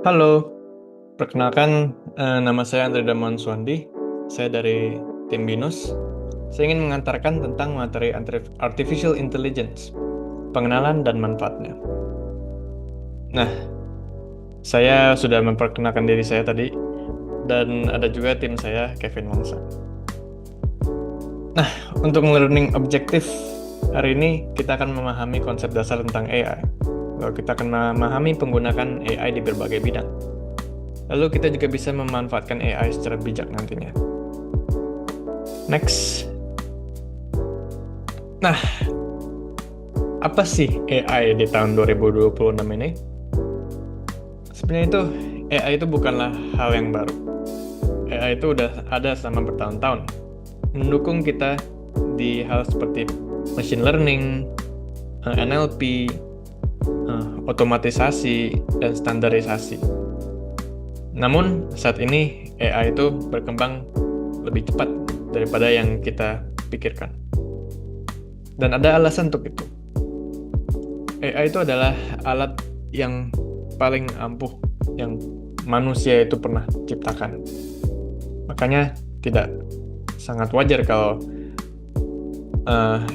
Halo, perkenalkan nama saya Andre Damon Swandi. Saya dari tim BINUS. Saya ingin mengantarkan tentang materi Artificial Intelligence, pengenalan dan manfaatnya. Nah, saya sudah memperkenalkan diri saya tadi, dan ada juga tim saya, Kevin Wongsa. Nah, untuk learning objektif, hari ini kita akan memahami konsep dasar tentang AI. Lalu kita akan memahami penggunaan AI di berbagai bidang. Lalu kita juga bisa memanfaatkan AI secara bijak nantinya. Next. Nah, apa sih AI di tahun 2026 ini? Sebenarnya AI itu bukanlah hal yang baru. AI itu udah ada selama bertahun-tahun, mendukung kita di hal seperti machine learning, NLP, otomatisasi, dan standarisasi. Namun, saat ini AI itu berkembang lebih cepat daripada yang kita pikirkan. Dan ada alasan untuk itu. AI itu adalah alat yang paling ampuh yang manusia itu pernah ciptakan. Makanya tidak sangat wajar kalau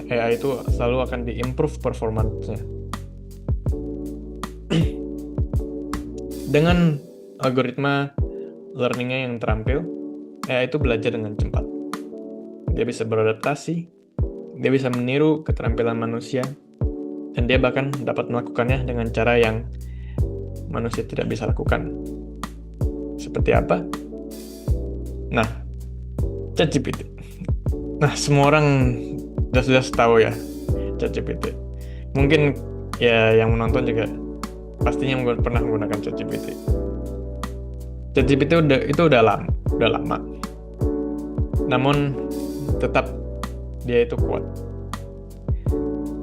AI itu selalu akan di-improve performance-nya. Dengan algoritma learning-nya yang terampil, AI itu belajar dengan cepat. Dia bisa beradaptasi, dia bisa meniru keterampilan manusia, dan dia bahkan dapat melakukannya dengan cara yang manusia tidak bisa lakukan. Seperti apa? Nah, ChatGPT. Nah, semua orang sudah tahu ya ChatGPT. Mungkin ya yang menonton juga pastinya pernah menggunakan ChatGPT. ChatGPT itu udah lama. Namun tetap dia itu kuat.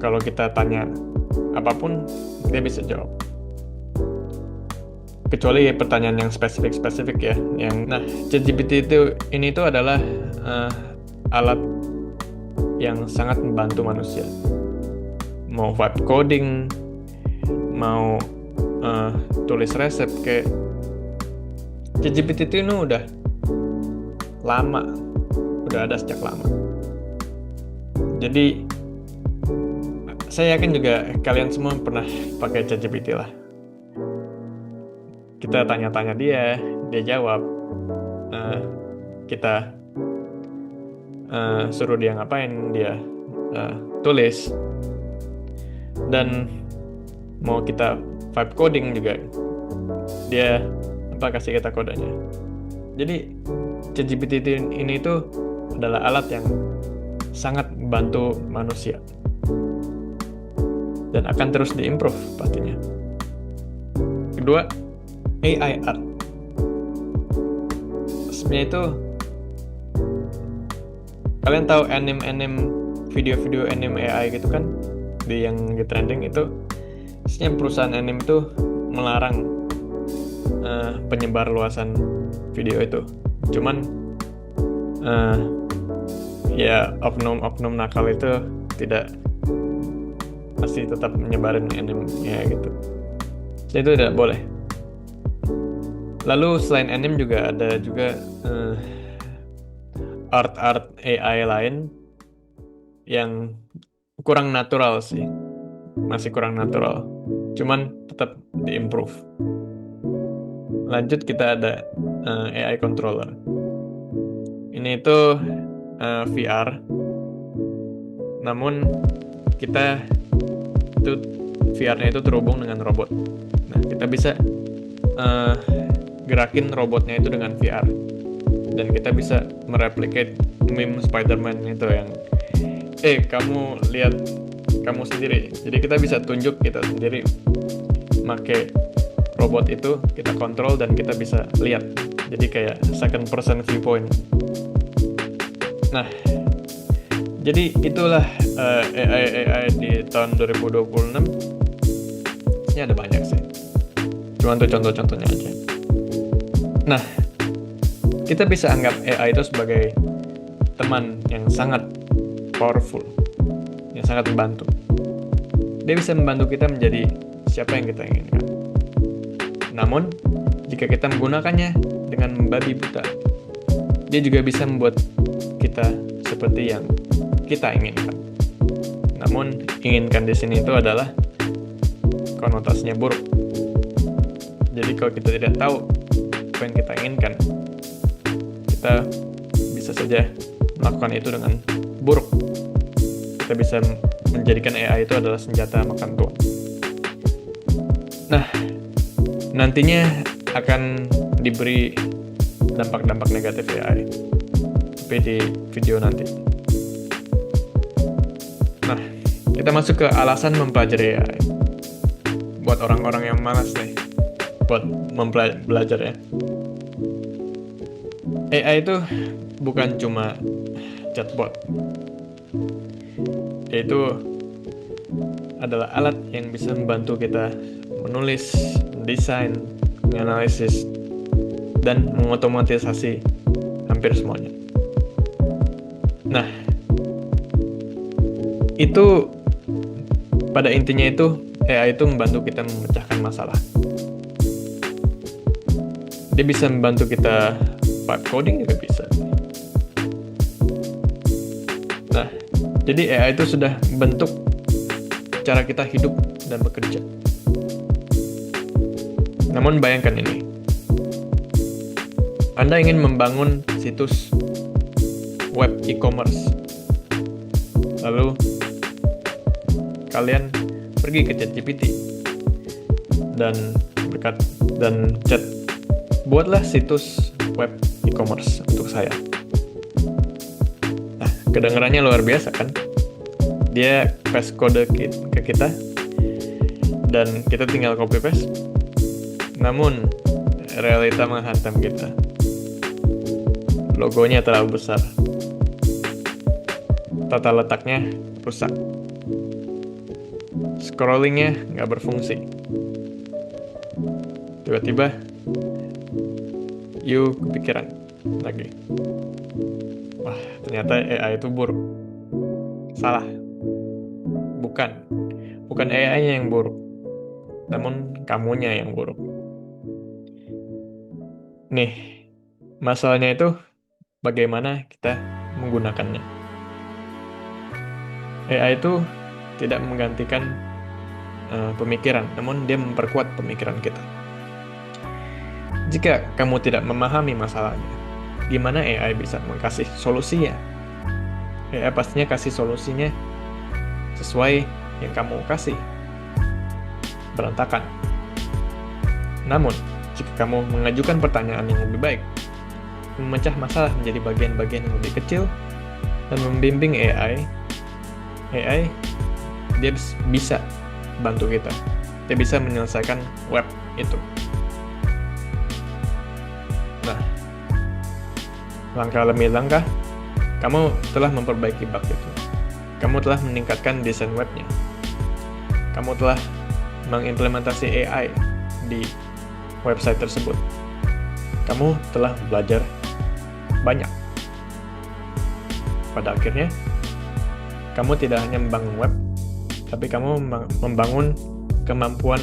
Kalau kita tanya apapun, dia bisa jawab. Kecuali pertanyaan yang spesifik ya. Nah, ChatGPT ini adalah alat yang sangat membantu manusia. Mau vibe coding, mau tulis resep, kayak ChatGPT itu udah lama, udah ada sejak lama. Jadi saya yakin juga kalian semua pernah pakai ChatGPT lah. Kita tanya-tanya dia jawab. Kita suruh dia ngapain, dia tulis. Dan mau kita vibe coding juga, dia kasih kita kodenya. Jadi ChatGPT ini adalah alat yang sangat membantu manusia dan akan terus diimprove pastinya. Kedua, AI art. Sebenarnya kalian tahu video-video anime AI gitu kan, yang lagi trending itu. Sebenarnya perusahaan anime itu melarang penyebar luasan video itu. Cuman ya oknum nakal itu masih tetap menyebarin anime-nya gitu. Jadi itu tidak boleh. Lalu selain anime juga ada art AI lain yang kurang natural sih. Masih kurang natural. Cuman tetap di-improve. Lanjut, kita ada AI controller. Ini VR. Namun VR-nya itu terhubung dengan robot. Nah, kita bisa gerakin robotnya itu dengan VR. Dan kita bisa mereplicate meme Spider-Man itu yang kamu lihat kamu sendiri. Jadi kita bisa tunjuk kita sendiri make robot itu, kita kontrol dan kita bisa lihat. Jadi kayak second person viewpoint. Nah, jadi itulah AI di tahun 2026. Ini ada banyak sih. Cuma untuk contoh-contohnya aja. Nah, kita bisa anggap AI itu sebagai teman yang sangat powerful, yang sangat membantu. Dia bisa membantu kita menjadi siapa yang kita inginkan. Namun, jika kita menggunakannya dengan membabi buta, dia juga bisa membuat kita seperti yang kita inginkan. Namun, inginkan di sini itu adalah konotasinya buruk. Jadi kalau kita tidak tahu apa yang kita inginkan, kita bisa saja melakukan itu dengan buruk. Kita bisa menjadikan AI itu adalah senjata makan tuan. Nah, nantinya akan diberi dampak-dampak negatif AI, tapi di video nanti. Nah, kita masuk ke alasan mempelajari AI. Buat orang-orang yang malas nih, buat belajar ya. AI itu bukan cuma chatbot. Itu adalah alat yang bisa membantu kita menulis, mendesain, menganalisis, dan mengotomatisasi hampir semuanya. Nah, itu pada intinya itu AI itu membantu kita memecahkan masalah. Dia bisa membantu kita vibe coding juga bisa. Nah, jadi AI itu sudah membentuk cara kita hidup dan bekerja. Namun bayangkan ini, Anda ingin membangun situs web e-commerce, lalu kalian pergi ke ChatGPT dan chat, buatlah situs web e-commerce untuk saya. Nah, kedengarannya luar biasa kan? Dia paste kode ke kita dan kita tinggal copy paste. Namun realita menghantam kita. Logonya terlalu besar, tata letaknya rusak, scrollingnya nggak berfungsi. Tiba-tiba you kepikiran lagi, wah ternyata AI itu buruk. Salah, bukan AI-nya yang buruk, namun kamunya yang buruk. Nih, masalahnya itu bagaimana kita menggunakannya. AI itu tidak menggantikan pemikiran, namun dia memperkuat pemikiran kita. Jika kamu tidak memahami masalahnya, gimana AI bisa mengasih solusinya? AI pastinya kasih solusinya sesuai yang kamu kasih. Berantakan. Namun, jika kamu mengajukan pertanyaan yang lebih baik, memecah masalah menjadi bagian-bagian yang lebih kecil, dan membimbing AI dia bisa bantu kita. Dia bisa menyelesaikan web itu. Nah, langkah demi langkah, kamu telah memperbaiki bug itu. Kamu telah meningkatkan desain webnya. Kamu telah mengimplementasi AI di website tersebut. Kamu telah belajar banyak. Pada akhirnya, kamu tidak hanya membangun web, tapi kamu membangun kemampuan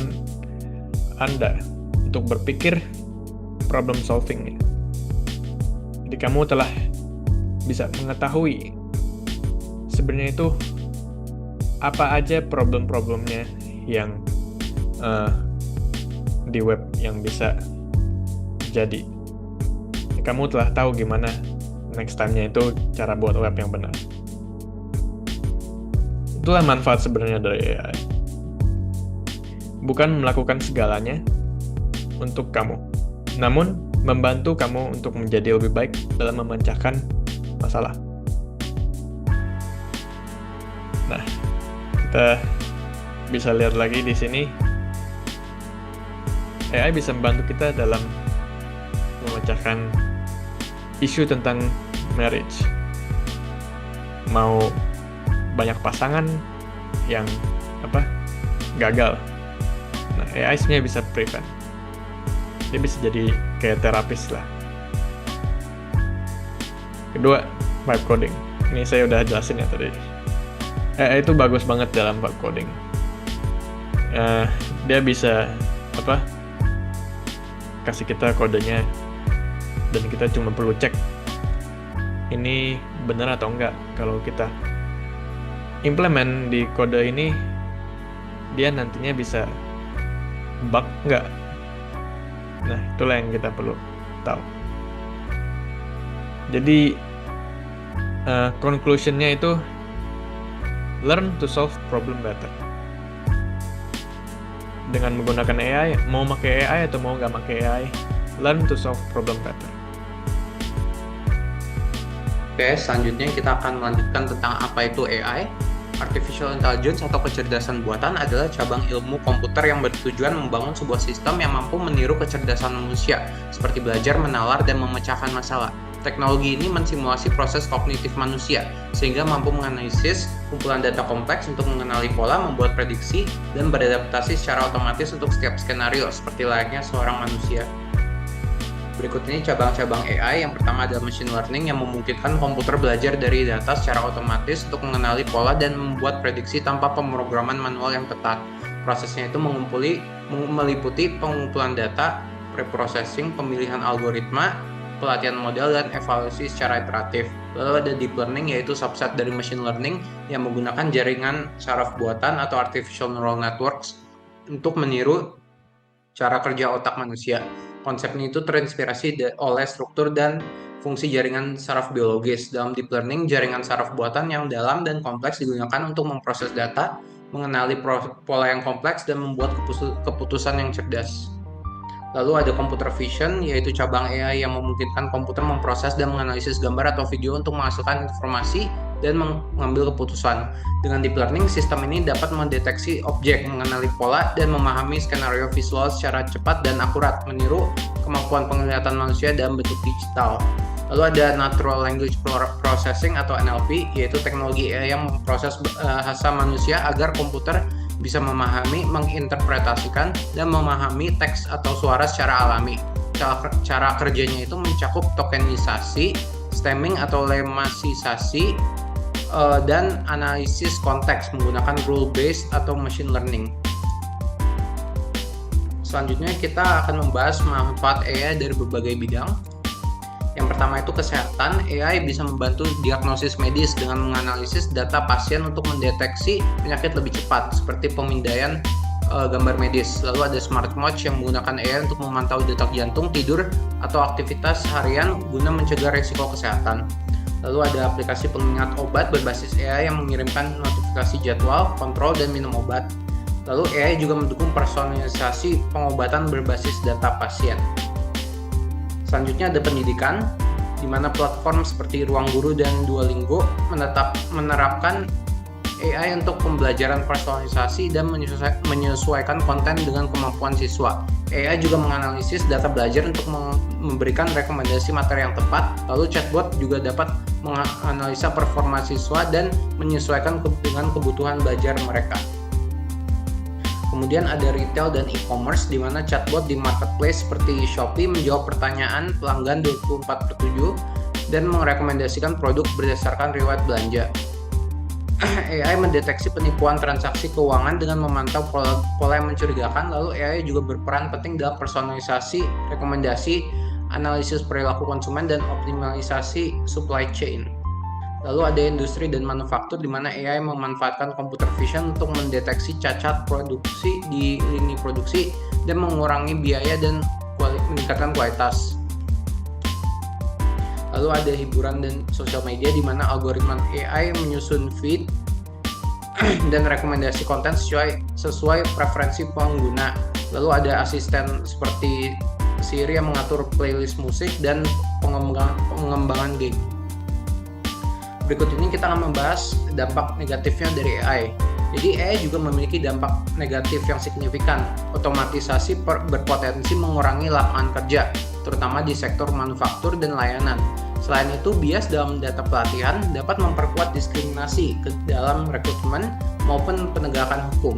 Anda untuk berpikir problem solving. Jadi kamu telah bisa mengetahui sebenarnya itu apa aja problem-problemnya yang di web yang bisa jadi. Kamu telah tahu gimana next time-nya itu cara buat web yang benar. Itulah manfaat sebenarnya dari AI. Bukan melakukan segalanya untuk kamu, namun membantu kamu untuk menjadi lebih baik dalam memecahkan masalah. Nah, kita bisa lihat lagi di sini, AI bisa membantu kita dalam memecahkan isu tentang marriage. Mau banyak pasangan yang gagal. Nah, AI sebenarnya bisa prevent. Dia bisa jadi kayak terapis lah. Kedua, vibe coding. Ini saya udah jelasin ya tadi. AI itu bagus banget dalam vibe coding. Dia bisa kasih kita kodenya, dan kita cuma perlu cek ini benar atau enggak. Kalau kita implement di kode ini, dia nantinya bisa bug enggak. Nah, itulah yang kita perlu tahu. Jadi conclusionnya itu learn to solve problem better. Dengan menggunakan AI, mau pakai AI atau mau nggak pakai AI, learn to solve problem better. Oke, selanjutnya kita akan melanjutkan tentang apa itu AI. Artificial Intelligence atau kecerdasan buatan adalah cabang ilmu komputer yang bertujuan membangun sebuah sistem yang mampu meniru kecerdasan manusia, seperti belajar, menalar, dan memecahkan masalah. Teknologi ini mensimulasi proses kognitif manusia, sehingga mampu menganalisis kumpulan data kompleks untuk mengenali pola, membuat prediksi, dan beradaptasi secara otomatis untuk setiap skenario, seperti layaknya seorang manusia. Berikut ini cabang-cabang AI. Yang pertama adalah machine learning, yang memungkinkan komputer belajar dari data secara otomatis untuk mengenali pola dan membuat prediksi tanpa pemrograman manual yang ketat. Prosesnya itu meliputi pengumpulan data, preprocessing, pemilihan algoritma, pelatihan model, dan evaluasi secara iteratif. Lalu ada deep learning, yaitu subset dari machine learning yang menggunakan jaringan saraf buatan atau artificial neural networks untuk meniru cara kerja otak manusia. Konsepnya itu terinspirasi oleh struktur dan fungsi jaringan saraf biologis. Dalam deep learning, jaringan saraf buatan yang dalam dan kompleks digunakan untuk memproses data, mengenali pola yang kompleks, dan membuat keputusan yang cerdas. Lalu ada computer vision, yaitu cabang AI yang memungkinkan komputer memproses dan menganalisis gambar atau video untuk menghasilkan informasi dan mengambil keputusan. Dengan deep learning, sistem ini dapat mendeteksi objek, mengenali pola, dan memahami skenario visual secara cepat dan akurat, meniru kemampuan penglihatan manusia dalam bentuk digital. Lalu ada Natural Language Processing atau NLP, yaitu teknologi AI yang memproses bahasa manusia agar komputer bisa memahami, menginterpretasikan, dan memahami teks atau suara secara alami. Cara kerjanya itu mencakup tokenisasi, stemming atau lemmasisasi, dan analisis konteks menggunakan rule-based atau machine learning. Selanjutnya kita akan membahas manfaat AI dari berbagai bidang. Yang pertama itu kesehatan. AI bisa membantu diagnosis medis dengan menganalisis data pasien untuk mendeteksi penyakit lebih cepat, seperti pemindaian gambar medis. Lalu ada smartwatch yang menggunakan AI untuk memantau detak jantung, tidur, atau aktivitas harian guna mencegah risiko kesehatan. Lalu ada aplikasi pengingat obat berbasis AI yang mengirimkan notifikasi jadwal, kontrol, dan minum obat. Lalu AI juga mendukung personalisasi pengobatan berbasis data pasien. Selanjutnya ada pendidikan, di mana platform seperti Ruang Guru dan Duolingo menerapkan AI untuk pembelajaran personalisasi dan menyesuaikan konten dengan kemampuan siswa. AI juga menganalisis data belajar untuk memberikan rekomendasi materi yang tepat. Lalu chatbot juga dapat menganalisa performa siswa dan menyesuaikan dengan kebutuhan belajar mereka. Kemudian ada retail dan e-commerce, di mana chatbot di marketplace seperti Shopee menjawab pertanyaan pelanggan 24/7 dan merekomendasikan produk berdasarkan riwayat belanja. AI mendeteksi penipuan transaksi keuangan dengan memantau pola yang mencurigakan. Lalu AI juga berperan penting dalam personalisasi, rekomendasi, analisis perilaku konsumen, dan optimalisasi supply chain. Lalu ada industri dan manufaktur, di mana AI memanfaatkan computer vision untuk mendeteksi cacat produksi di lini produksi dan mengurangi biaya dan meningkatkan kualitas. Lalu ada hiburan dan sosial media, di mana algoritma AI menyusun feed dan rekomendasi konten sesuai preferensi pengguna. Lalu ada asisten seperti Siri yang mengatur playlist musik dan pengembangan game. Berikut ini kita akan membahas dampak negatifnya dari AI. Jadi AI juga memiliki dampak negatif yang signifikan. Otomatisasi berpotensi mengurangi lapangan kerja, terutama di sektor manufaktur dan layanan. Selain itu, bias dalam data pelatihan dapat memperkuat diskriminasi ke dalam rekrutmen maupun penegakan hukum.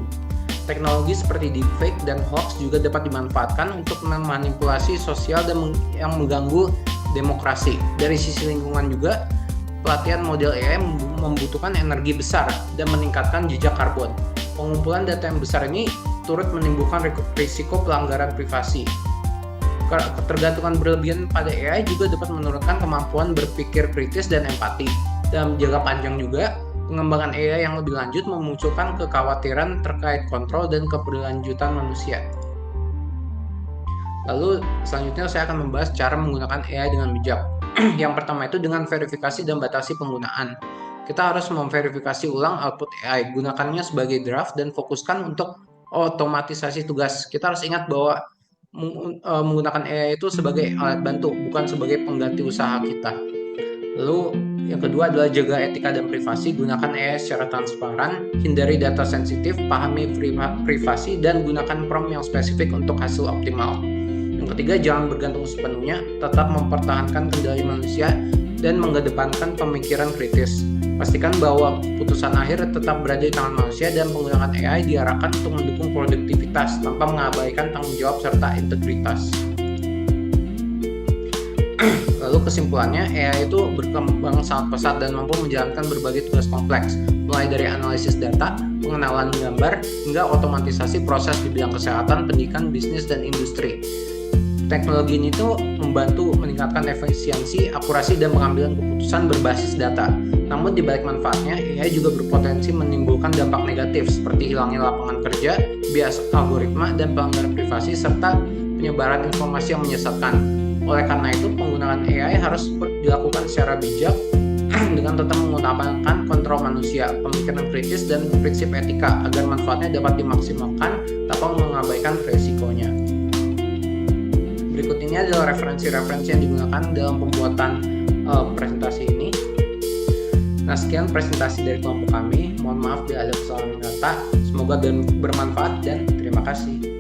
Teknologi seperti deepfake dan hoax juga dapat dimanfaatkan untuk memanipulasi sosial dan yang mengganggu demokrasi. Dari sisi lingkungan juga, pelatihan model AI membutuhkan energi besar dan meningkatkan jejak karbon. Pengumpulan data yang besar ini turut menimbulkan risiko pelanggaran privasi. Ketergantungan berlebihan pada AI juga dapat menurunkan kemampuan berpikir kritis dan empati. Dalam jangka panjang juga, pengembangan AI yang lebih lanjut memunculkan kekhawatiran terkait kontrol dan keberlanjutan manusia. Lalu selanjutnya saya akan membahas cara menggunakan AI dengan bijak. Yang pertama itu dengan verifikasi dan batasi penggunaan. Kita harus memverifikasi ulang output AI, gunakannya sebagai draft dan fokuskan untuk otomatisasi tugas. Kita harus ingat bahwa menggunakan AI itu sebagai alat bantu, bukan sebagai pengganti usaha kita. Lalu yang kedua adalah jaga etika dan privasi, gunakan AI secara transparan, hindari data sensitif, pahami privasi, dan gunakan prompt yang spesifik untuk hasil optimal. Yang ketiga, jangan bergantung sepenuhnya, tetap mempertahankan kendali manusia dan mengedepankan pemikiran kritis. Pastikan bahwa putusan akhir tetap berada di tangan manusia dan penggunaan AI diarahkan untuk mendukung produktivitas tanpa mengabaikan tanggung jawab serta integritas. Lalu kesimpulannya, AI itu berkembang sangat pesat dan mampu menjalankan berbagai tugas kompleks, mulai dari analisis data, pengenalan gambar, hingga otomatisasi proses di bidang kesehatan, pendidikan, bisnis, dan industri. Teknologi ini tuh membantu meningkatkan efisiensi, akurasi, dan pengambilan keputusan berbasis data. Namun di balik manfaatnya, AI juga berpotensi menimbulkan dampak negatif seperti hilangnya lapangan kerja, bias algoritma, dan pelanggaran privasi, serta penyebaran informasi yang menyesatkan. Oleh karena itu, penggunaan AI harus dilakukan secara bijak dengan tetap mengutamakan kontrol manusia, pemikiran kritis, dan prinsip etika agar manfaatnya dapat dimaksimalkan tanpa mengabaikan resikonya. Berikut ini adalah referensi-referensi yang digunakan dalam pembuatan presentasi ini. Nah, sekian presentasi dari kelompok kami. Mohon maaf bila ada kesalahan kata. Semoga bermanfaat dan terima kasih.